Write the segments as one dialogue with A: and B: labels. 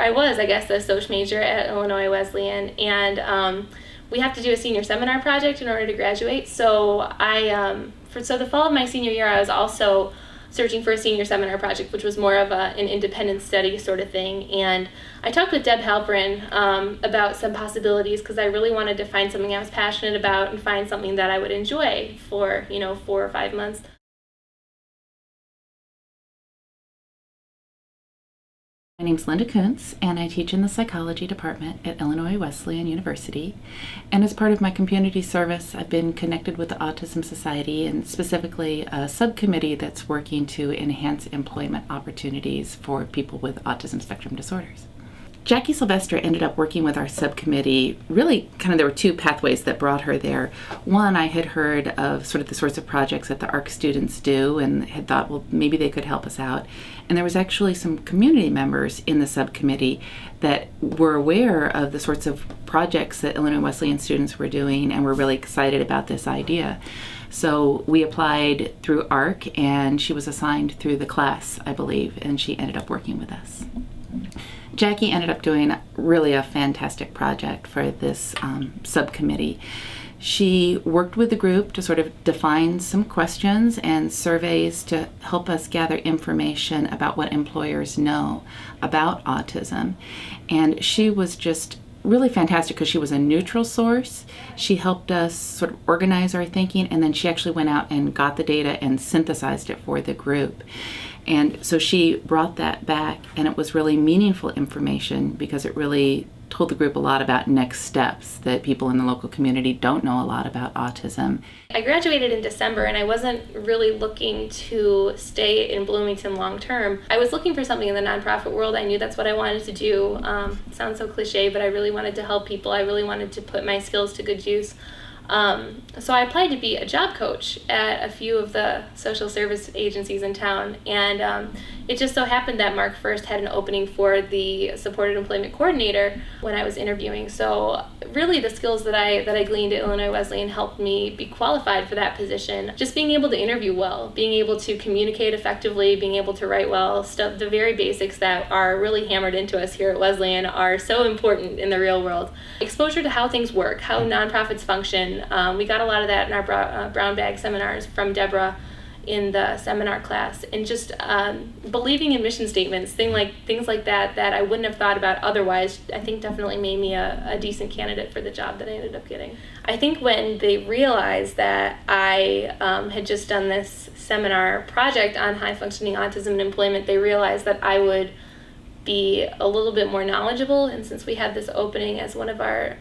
A: I was, I guess, a social major at Illinois Wesleyan, and we have to do a senior seminar project in order to graduate. So so the fall of my senior year, I was also searching for a senior seminar project, which was more of an independent study sort of thing. And I talked with Deb Halperin about some possibilities, because I really wanted to find something I was passionate about and find something that I would enjoy for 4 or 5 months.
B: My name's Linda Kuntz, and I teach in the psychology department at Illinois Wesleyan University. And as part of my community service, I've been connected with the Autism Society, and specifically a subcommittee that's working to enhance employment opportunities for people with autism spectrum disorders. Jackie Sylvester ended up working with our subcommittee. Really, there were two pathways that brought her there. One, I had heard of sort of the sorts of projects that the ARC students do and had thought, well, maybe they could help us out. And there was actually some community members in the subcommittee that were aware of the sorts of projects that Illinois Wesleyan students were doing and were really excited about this idea. So we applied through ARC, and she was assigned through the class, I believe, and she ended up working with us. Jackie ended up doing really a fantastic project for this subcommittee. She worked with the group to sort of define some questions and surveys to help us gather information about what employers know about autism. And she was just really fantastic because she was a neutral source. She helped us sort of organize our thinking, and then she actually went out and got the data and synthesized it for the group. And so she brought that back, and it was really meaningful information because it really told the group a lot about next steps, that people in the local community don't know a lot about autism.
A: I graduated in December, and I wasn't really looking to stay in Bloomington long term. I was looking for something in the nonprofit world. I knew that's what I wanted to do. It sounds so cliche, but I really wanted to help people. I really wanted to put my skills to good use. So I applied to be a job coach at a few of the social service agencies in town, and it just so happened that Mark First had an opening for the supported employment coordinator when I was interviewing. So really the skills that I gleaned at Illinois Wesleyan helped me be qualified for that position. Just being able to interview well, being able to communicate effectively, being able to write well, the very basics that are really hammered into us here at Wesleyan are so important in the real world. Exposure to how things work, how nonprofits function. We got a lot of that in our brown bag seminars from Deborah in the seminar class, and just believing in mission statements, things like that I wouldn't have thought about otherwise, I think definitely made me a decent candidate for the job that I ended up getting. I think when they realized that I had just done this seminar project on high functioning autism and employment, they realized that I would be a little bit more knowledgeable, and since we had this opening as one of our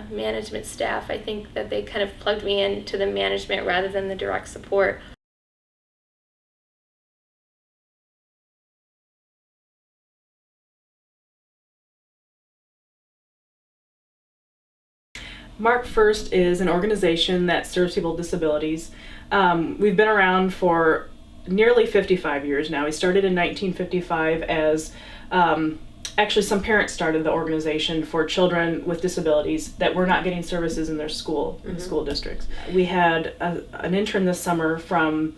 A: management staff, I think that they kind of plugged me into the management rather than the direct support.
C: Mark First is an organization that serves people with disabilities. We've been around for nearly 55 years now. We started in 1955 as actually some parents started the organization for children with disabilities that were not getting services in their school, in the school districts. We had an intern this summer from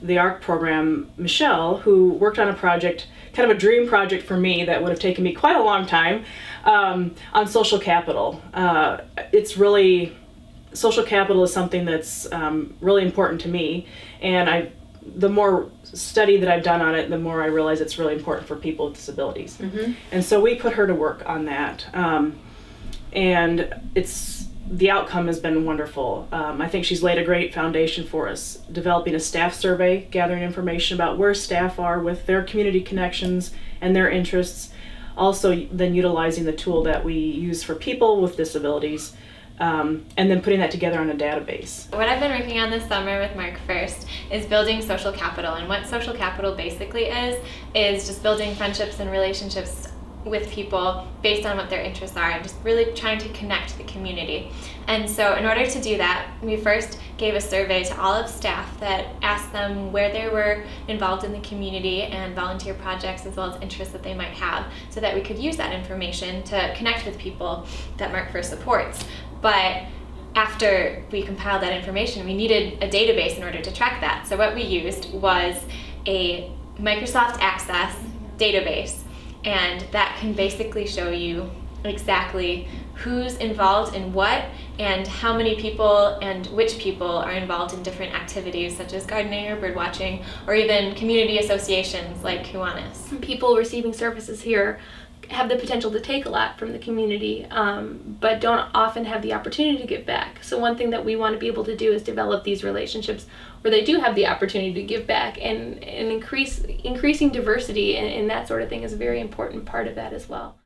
C: the ARC program, Michelle, who worked on a project, kind of a dream project for me that would have taken me quite a long time, on social capital. Social capital is something that's really important to me, and the more study that I've done on it, the more I realize it's really important for people with disabilities. Mm-hmm. And so we put her to work on that, and the outcome has been wonderful. I think she's laid a great foundation for us, developing a staff survey, gathering information about where staff are with their community connections and their interests, also then utilizing the tool that we use for people with disabilities, and then putting that together on a database.
D: What I've been working on this summer with Mark First is building social capital, and what social capital basically is just building friendships and relationships with people based on what their interests are, and just really trying to connect the community. And so in order to do that, we first gave a survey to all of staff that asked them where they were involved in the community and volunteer projects, as well as interests that they might have, so that we could use that information to connect with people that Mark First supports. But after we compiled that information, we needed a database in order to track that. So what we used was a Microsoft Access database. and that can basically show you exactly who's involved in what and how many people and which people are involved in different activities such as gardening or bird watching or even community associations like Kiwanis.
A: People receiving services here have the potential to take a lot from the community, but don't often have the opportunity to give back. So one thing that we want to be able to do is develop these relationships where they do have the opportunity to give back, and increasing diversity and that sort of thing is a very important part of that as well.